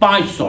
500।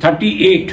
38,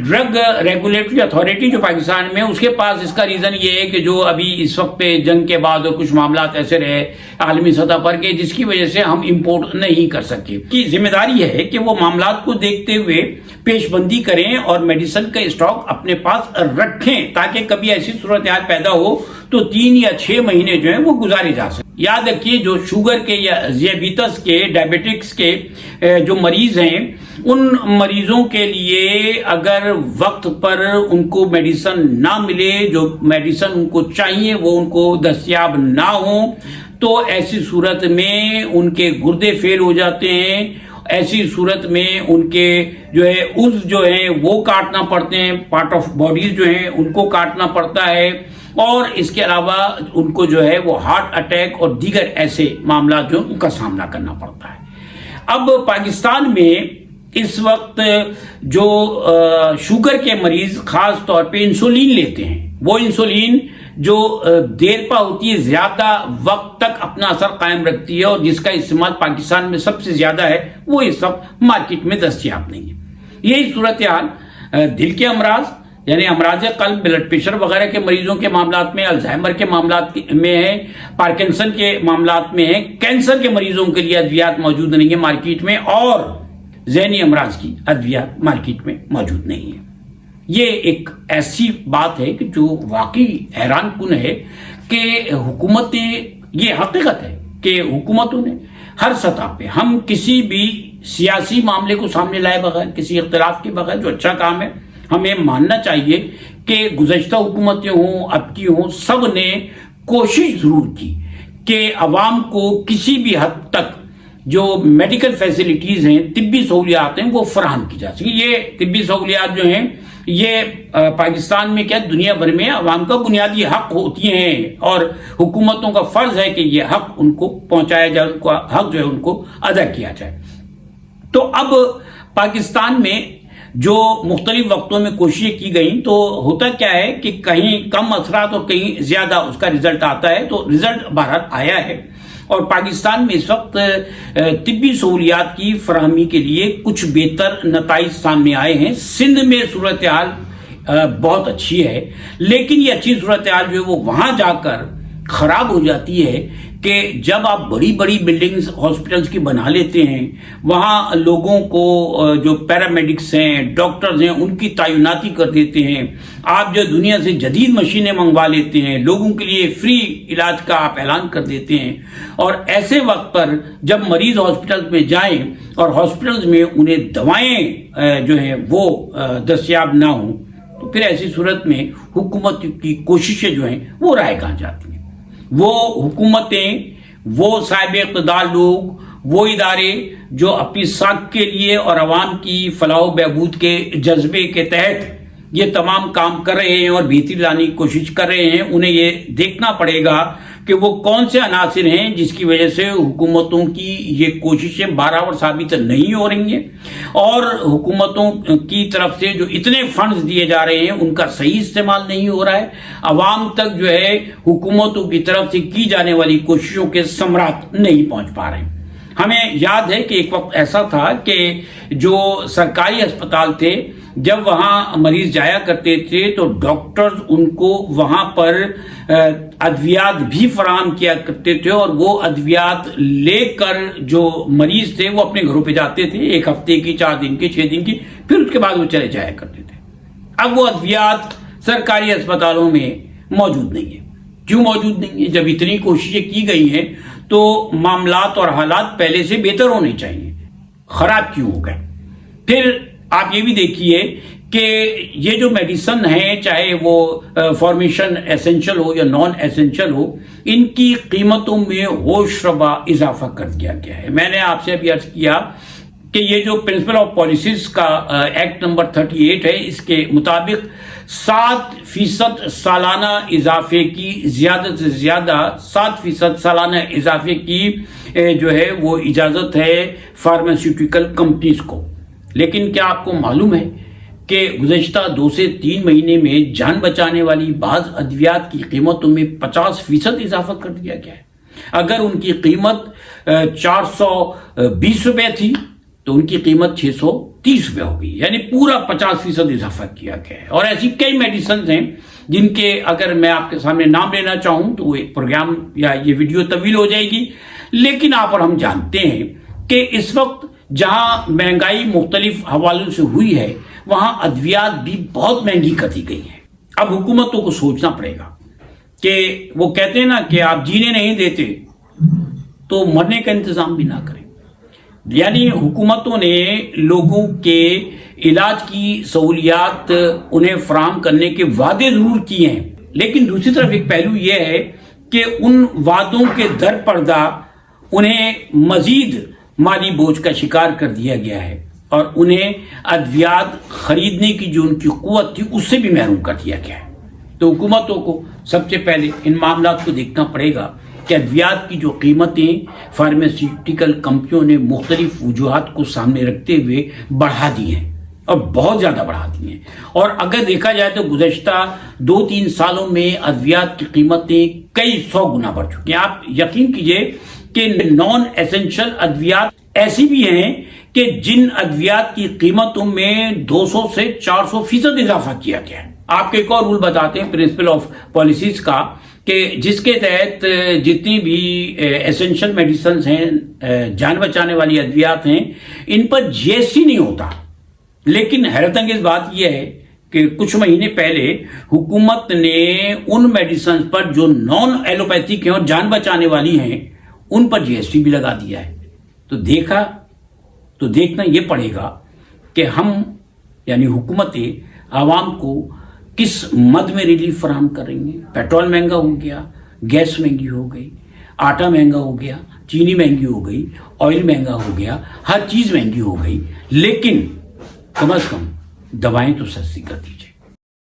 drug regulatory authority جو پاکستان میں، اس کے پاس اس کا ریزن یہ ہے کہ جو ابھی اس وقت پہ جنگ کے بعد کچھ معاملات ایسے رہے عالمی سطح پر کہ جس کی وجہ سے ہم امپورٹ نہیں کر سکے، کی ذمہ داری ہے کہ وہ معاملات کو دیکھتے ہوئے پیش بندی کریں اور میڈیسن کا اسٹاک اپنے پاس رکھیں تاکہ کبھی ایسی صورتحال پیدا ہو تو 3 یا 6 مہینے جو ہیں وہ گزارے جا سکیں۔ یاد رکھیے جو شوگر کے یا ذیابیطس کے، ڈائبیٹکس کے جو مریض ہیں، ان مریضوں کے لیے اگر وقت پر ان کو میڈیسن نہ ملے، جو میڈیسن ان کو چاہیے وہ ان کو دستیاب نہ ہوں، تو ایسی صورت میں ان کے گردے فیل ہو جاتے ہیں، ایسی صورت میں ان کے جو ہے عضو جو ہیں وہ کاٹنا پڑتے ہیں، پارٹ آف باڈیز جو ہیں ان کو کاٹنا پڑتا ہے، اور اس کے علاوہ ان کو جو ہے وہ ہارٹ اٹیک اور دیگر ایسے معاملات جو ان کا سامنا کرنا پڑتا ہے۔ اب پاکستان میں اس وقت جو شوگر کے مریض خاص طور پہ انسولین لیتے ہیں، وہ انسولین جو دیر پا ہوتی ہے، زیادہ وقت تک اپنا اثر قائم رکھتی ہے، اور جس کا استعمال پاکستان میں سب سے زیادہ ہے، وہ اس وقت مارکیٹ میں دستیاب نہیں ہے۔ یہی صورتحال دل کے امراض یعنی امراض قلب، بلڈ پریشر وغیرہ کے مریضوں کے معاملات میں، الزائمر کے معاملات میں ہے، پارکنسن کے معاملات میں ہے، کینسر کے مریضوں کے لیے ادویات موجود نہیں ہیں مارکیٹ میں، اور ذہنی امراض کی ادویات مارکیٹ میں موجود نہیں ہیں۔ یہ ایک ایسی بات ہے کہ جو واقعی حیران کن ہے کہ حکومتیں، یہ حقیقت ہے کہ حکومتوں نے ہر سطح پہ، ہم کسی بھی سیاسی معاملے کو سامنے لائے بغیر، کسی اختلاف کے بغیر، جو اچھا کام ہے ہمیں ماننا چاہیے کہ گزشتہ حکومتیں ہوں، اب کی ہوں، سب نے کوشش ضرور کی کہ عوام کو کسی بھی حد تک جو میڈیکل فیسلٹیز ہیں، طبی سہولیات ہیں، وہ فراہم کی جا سکے۔ یہ طبی سہولیات جو ہیں یہ پاکستان میں کیا دنیا بھر میں عوام کا بنیادی حق ہوتی ہیں، اور حکومتوں کا فرض ہے کہ یہ حق ان کو پہنچایا جائے، ان کا حق جو ہے ان کو ادا کیا جائے۔ تو اب پاکستان میں جو مختلف وقتوں میں کوششیں کی گئیں، تو ہوتا کیا ہے کہ کہیں کم اثرات اور کہیں زیادہ اس کا رزلٹ آتا ہے، تو رزلٹ بہرحال آیا ہے، اور پاکستان میں اس وقت طبی سہولیات کی فراہمی کے لیے کچھ بہتر نتائج سامنے آئے ہیں۔ سندھ میں صورتحال بہت اچھی ہے، لیکن یہ اچھی صورتحال جو ہے وہ وہاں جا کر خراب ہو جاتی ہے کہ جب آپ بڑی بڑی بلڈنگز ہاسپٹلز کی بنا لیتے ہیں، وہاں لوگوں کو جو پیرامیڈکس ہیں، ڈاکٹرز ہیں، ان کی تعیناتی کر دیتے ہیں، آپ جو دنیا سے جدید مشینیں منگوا لیتے ہیں، لوگوں کے لیے فری علاج کا آپ اعلان کر دیتے ہیں، اور ایسے وقت پر جب مریض ہاسپٹل میں جائیں اور ہاسپٹلز میں انہیں دوائیں جو ہیں وہ دستیاب نہ ہوں، تو پھر ایسی صورت میں حکومت کی کوششیں جو ہیں وہ رائے گاں جاتی ہیں۔ وہ حکومتیں، وہ صاحب اقتدار لوگ، وہ ادارے جو اپنی ساکھ کے لیے اور عوام کی فلاح و بہبود کے جذبے کے تحت یہ تمام کام کر رہے ہیں اور بہتری لانے کی کوشش کر رہے ہیں، انہیں یہ دیکھنا پڑے گا کہ وہ کون سے عناصر ہیں جس کی وجہ سے حکومتوں کی یہ کوششیں برابر ثابت نہیں ہو رہی ہیں، اور حکومتوں کی طرف سے جو اتنے فنڈز دیے جا رہے ہیں ان کا صحیح استعمال نہیں ہو رہا ہے، عوام تک جو ہے حکومتوں کی طرف سے کی جانے والی کوششوں کے ثمرات نہیں پہنچ پا رہے ہیں۔ ہمیں یاد ہے کہ ایک وقت ایسا تھا کہ جو سرکاری اسپتال تھے، جب وہاں مریض جایا کرتے تھے تو ڈاکٹرز ان کو وہاں پر ادویات بھی فراہم کیا کرتے تھے، اور وہ ادویات لے کر جو مریض تھے وہ اپنے گھروں پہ جاتے تھے، 1 ہفتے کی، 4 دن کی، 6 دن کی، پھر اس کے بعد وہ چلے جایا کرتے تھے۔ اب وہ ادویات سرکاری اسپتالوں میں موجود نہیں ہے۔ کیوں موجود نہیں ہے؟ جب اتنی کوششیں کی گئی ہیں تو معاملات اور حالات پہلے سے بہتر ہونے چاہیے، خراب کیوں ہو گئے؟ پھر آپ یہ بھی دیکھیے کہ یہ جو میڈیسن ہیں، چاہے وہ فارمیشن ایسنشل ہو یا نان ایسنشل ہو، ان کی قیمتوں میں ہوش ربا اضافہ کر دیا گیا ہے۔ میں نے آپ سے ابھی عرض کیا کہ یہ جو پرنسپل آف پالیسیز کا ایکٹ نمبر 38 ہے، اس کے مطابق 7% سالانہ اضافے کی، زیادہ سے زیادہ 7% سالانہ اضافے کی جو ہے وہ اجازت ہے فارماسیوٹیکل کمپنیز کو۔ لیکن کیا آپ کو معلوم ہے کہ گزشتہ 2 سے 3 مہینے میں جان بچانے والی بعض ادویات کی قیمتوں میں 50% اضافہ کر دیا گیا ہے؟ اگر ان کی قیمت 420 روپے تھی تو ان کی قیمت 630 روپے ہو گئی، یعنی پورا 50% اضافہ کیا گیا ہے۔ اور ایسی کئی میڈیسنز ہیں جن کے اگر میں آپ کے سامنے نام لینا چاہوں تو وہ پروگرام یا یہ ویڈیو طویل ہو جائے گی، لیکن آپ اور ہم جانتے ہیں کہ اس وقت جہاں مہنگائی مختلف حوالوں سے ہوئی ہے وہاں ادویات بھی بہت مہنگی کر دی گئی ہیں۔ اب حکومتوں کو سوچنا پڑے گا کہ وہ کہتے ہیں نا کہ آپ جینے نہیں دیتے تو مرنے کا انتظام بھی نہ کریں، یعنی حکومتوں نے لوگوں کے علاج کی سہولیات انہیں فراہم کرنے کے وعدے ضرور کیے ہیں، لیکن دوسری طرف ایک پہلو یہ ہے کہ ان وعدوں کے در پردہ انہیں مزید مالی بوجھ کا شکار کر دیا گیا ہے اور انہیں ادویات خریدنے کی جو ان کی قوت تھی اس سے بھی محروم کر دیا گیا ہے۔ تو حکومتوں کو سب سے پہلے ان معاملات کو دیکھنا پڑے گا کہ ادویات کی جو قیمتیں فارماسیوٹیکل کمپنیوں نے مختلف وجوہات کو سامنے رکھتے ہوئے بڑھا دی ہیں اور بہت زیادہ بڑھا دی ہیں، اور اگر دیکھا جائے تو گزشتہ 2-3 سالوں میں ادویات کی قیمتیں کئی 100 گنا بڑھ چکی ہیں۔ آپ یقین کیجئے کہ نان ایسنشل ادویات ایسی بھی ہیں کہ جن ادویات کی قیمتوں میں 200 سے 400% اضافہ کیا گیا ہے۔ آپ کو ایک اور رول بتاتے ہیں پرنسپل آف پالیسیز کا، کہ جس کے تحت جتنی بھی ایسنشل میڈیسنز ہیں، جان بچانے والی ادویات ہیں، ان پر جی ایس ٹی نہیں ہوتا۔ لیکن حیرت انگیز بات یہ ہے کہ کچھ مہینے پہلے حکومت نے ان میڈیسنز پر جو نان ایلوپیتھک ہیں اور جان بچانے والی ہیں ان پر جی ایس ٹی بھی لگا دیا ہے۔ تو دیکھنا یہ پڑے گا کہ ہم یعنی حکومتیں عوام کو کس مد میں ریلیف فراہم کریں گے۔ پیٹرول مہنگا ہو گیا، گیس مہنگی ہو گئی، آٹا مہنگا ہو گیا، چینی مہنگی ہو گئی، آئل مہنگا ہو گیا، ہر چیز مہنگی ہو گئی، لیکن کم از کم دوائیں تو سستی کر دی۔